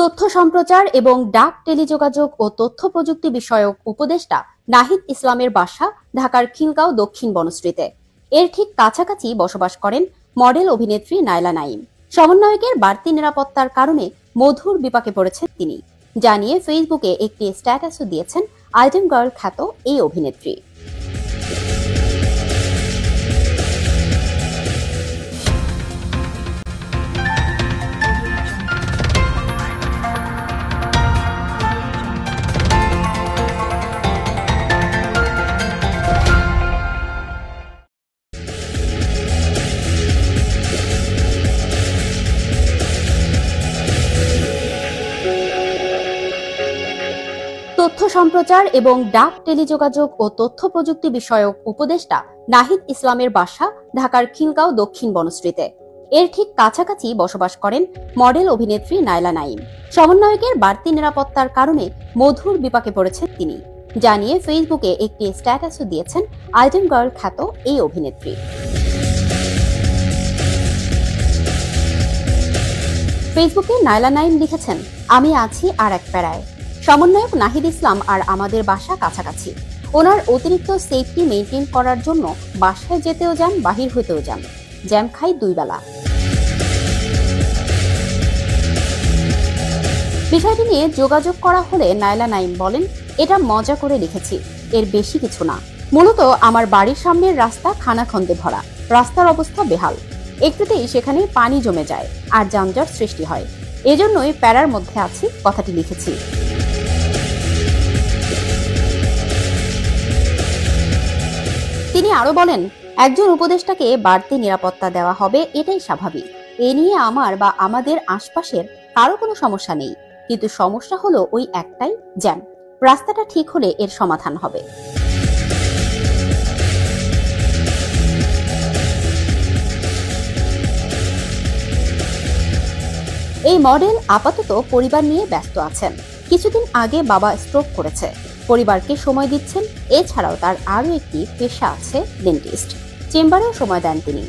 তথ্য সম্প্রচার এবং ডাক টেলিযোগাযোগ ও তথ্য প্রযুক্তি বিষয়ক উপদেষ্টা নাহিদ ইসলামের বাসা ঢাকার খিলগাঁও দক্ষিণ বনশ্রীতে। এর ঠিক কাছাকাছি বসবাস করেন মডেল অভিনেত্রী নায়লা নাঈম। সমন্বয়কের বাড়তি নিরাপত্তার কারণে মধুর বিপাকে পড়েছেন তিনি, জানিয়ে ফেসবুকে একটি স্ট্যাটাসও দিয়েছেন আইটেম গার্ল খ্যাত এই অভিনেত্রী। তথ্য সম্প্রচার এবং ডাক টেলিযোগাযোগ ও তথ্য প্রযুক্তি বিষয়ক উপদেষ্টা নাহিদ ইসলামের বাসা ঢাকার খিলগাঁও দক্ষিণ বনশ্রীতে। এর ঠিক কাছাকাছি বসবাস করেন মডেল অভিনেত্রী নায়লা নাঈম। সমন্বয়কের বাড়তি নিরাপত্তার কারণে মধুর বিপাকে পড়েছেন তিনি, জানিয়ে ফেসবুকে একটি স্ট্যাটাসও দিয়েছেন আইটেম গার্ল খ্যাত এই অভিনেত্রী। ফেসবুকে নায়লা নাঈম লিখেছেন, আমি আছি আর এক প্যারায়। সমন্বয়ক নাহিদ ইসলাম আর আমাদের বাসা কাছাকাছি। ওনার অতিরিক্ত সেফটি মেইনটেইন করার জন্য বাসায় যেতেও যান, বাহির হতেও যান। জ্যাম খাই 2 বেলা। বিষয়টি নিয়ে যোগাযোগ করা হলে নায়লা নাঈম বলেন, এটা মজা করে লিখেছি, এর বেশি কিছু না। মূলত আমার বাড়ির সামনের রাস্তা খানাখন্দে ভরা, রাস্তার অবস্থা বেহাল। একটুতেই সেখানে পানি জমে যায় আর যানজট সৃষ্টি হয়। এজন্যই প্যারার মধ্যে আছি, কথাটি লিখেছি। তিনি আরো বলেন, একজন উপদেষ্টাকে বাড়তি নিরাপত্তা দেওয়া হবে, এটাই স্বাভাবিক। এ নিয়ে আমার বা আমাদের আশপাশের কারো কোনো সমস্যা নেই, কিন্তু সমস্যা হলো ওই একটাই, জ্যাম। রাস্তাটা ঠিক হলে এর সমাধান হবে। এই মডেল আপাতত পরিবার নিয়ে ব্যস্ত আছেন। কিছুদিন আগে বাবা স্ট্রোক করেছে, পরিবারকে সময় দিচ্ছেন। এছাড়াও তার আরো একটি পেশা আছে, ডেন্টিস্ট। চেম্বারেও সময় দেন তিনি।